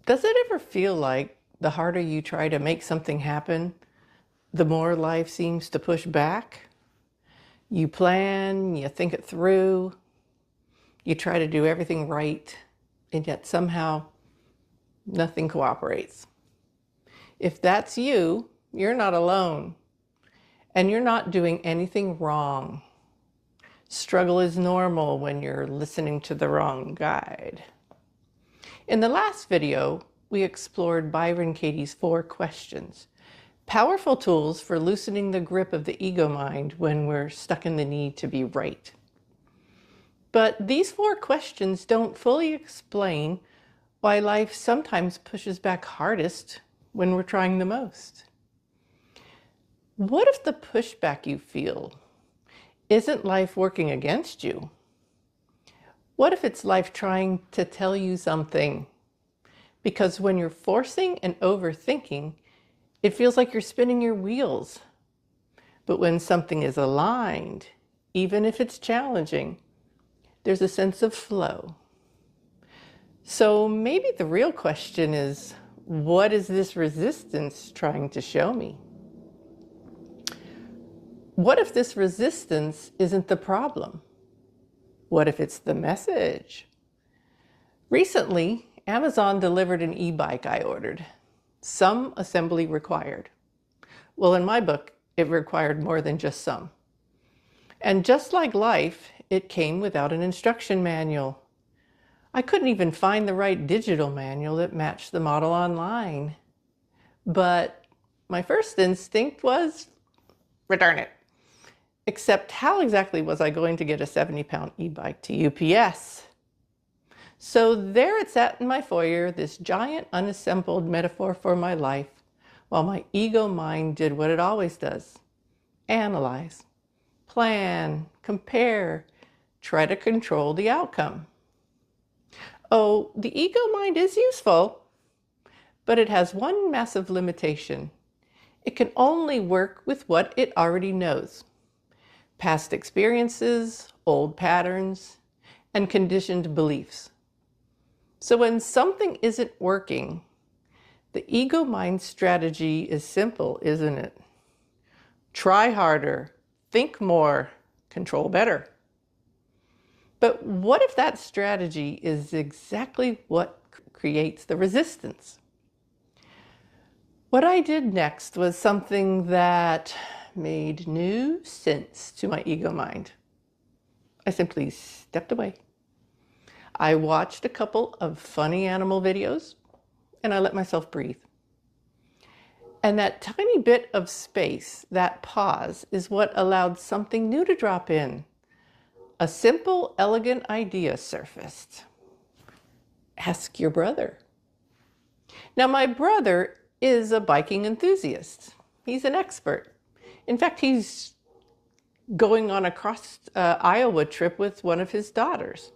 Does it ever feel like the harder you try to make something happen, the more life seems to push back? You plan, you think it through, you try to do everything right, and yet somehow nothing cooperates. If that's you, you're not alone, and you're not doing anything wrong. Struggle is normal when you're listening to the wrong guide. In the last video, we explored Byron Katie's 4 questions, powerful tools for loosening the grip of the ego mind when we're stuck in the need to be right. But these 4 questions don't fully explain why life sometimes pushes back hardest when we're trying the most. What if the pushback you feel isn't life working against you? What if it's life trying to tell you something? Because when you're forcing and overthinking, it feels like you're spinning your wheels. But when something is aligned, even if it's challenging, there's a sense of flow. So maybe the real question is, what is this resistance trying to show me? What if this resistance isn't the problem? What if it's the message? Recently, Amazon delivered an e-bike I ordered. Some assembly required. Well, in my book, it required more than just some. And just like life, it came without an instruction manual. I couldn't even find the right digital manual that matched the model online. But my first instinct was, return it. Except how exactly was I going to get a 70-pound e-bike to UPS? So there it sat in my foyer, this giant unassembled metaphor for my life, while my ego mind did what it always does. Analyze, plan, compare, try to control the outcome. Oh, the ego mind is useful, but it has one massive limitation. It can only work with what it already knows. Past experiences, old patterns, and conditioned beliefs. So when something isn't working, the ego mind strategy is simple, isn't it? Try harder, think more, control better. But what if that strategy is exactly what creates the resistance? What I did next was something that made no sense to my ego mind. I simply stepped away. I watched a couple of funny animal videos and I let myself breathe. And that tiny bit of space, that pause, is what allowed something new to drop in. A simple, elegant idea surfaced. Ask your brother. Now, my brother is a biking enthusiast. He's an expert. In fact, he's going on a cross Iowa trip with one of his daughters.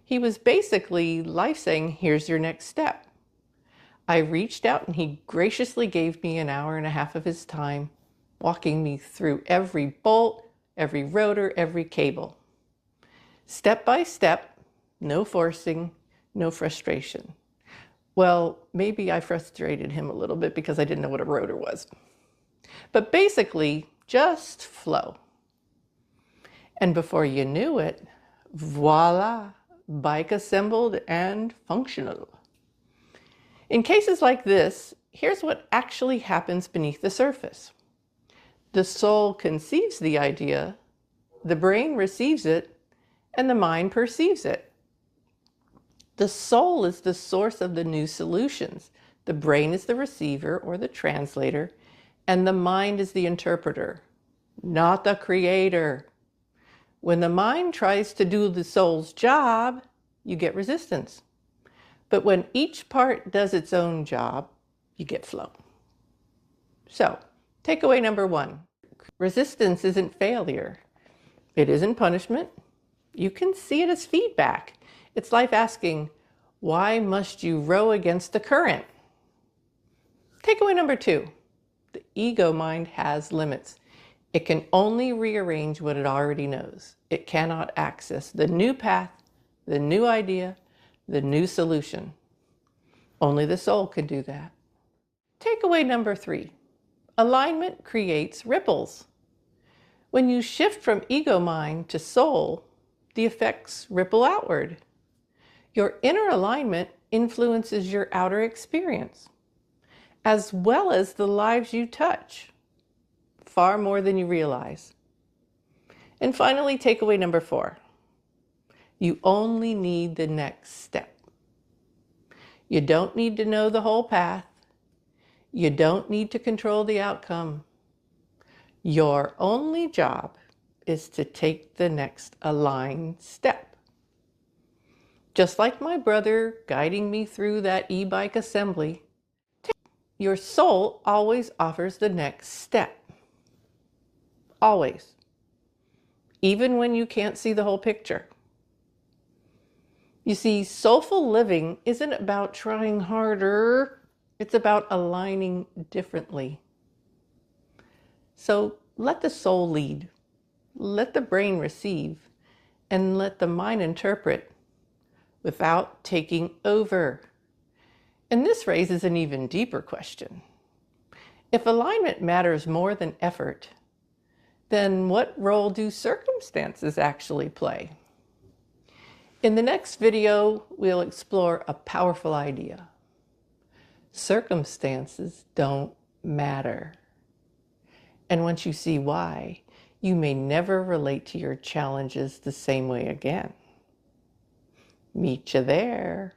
He was basically life saying, here's your next step. I reached out and he graciously gave me an hour and a half of his time, walking me through every bolt, every rotor, every cable. Step by step, no forcing, no frustration. Well, maybe I frustrated him a little bit because I didn't know what a rotor was. But basically, just flow. And before you knew it, voila, bike assembled and functional. In cases like this, here's what actually happens beneath the surface. The soul conceives the idea, the brain receives it, and the mind perceives it. The soul is the source of the new solutions. The brain is the receiver or the translator, and the mind is the interpreter, not the creator. When the mind tries to do the soul's job, you get resistance. But when each part does its own job, you get flow. So, takeaway number 1. Resistance isn't failure. It isn't punishment. You can see it as feedback. It's life asking, why must you row against the current? Takeaway number 2. The ego mind has limits. It can only rearrange what it already knows. It cannot access the new path, the new idea, the new solution. Only the soul can do that. Takeaway number 3. Alignment creates ripples. When you shift from ego mind to soul, the effects ripple outward. Your inner alignment influences your outer experience, as well as the lives you touch, far more than you realize. And finally, takeaway number 4. You only need the next step. You don't need to know the whole path. You don't need to control the outcome. Your only job is to take the next aligned step. Just like my brother guiding me through that e-bike assembly, your soul always offers the next step. Always. Even when you can't see the whole picture. You see, soulful living isn't about trying harder. It's about aligning differently. So let the soul lead, let the brain receive, and let the mind interpret without taking over. And this raises an even deeper question. If alignment matters more than effort, then what role do circumstances actually play? In the next video, we'll explore a powerful idea. Circumstances don't matter. And once you see why, you may never relate to your challenges the same way again. Meet you there.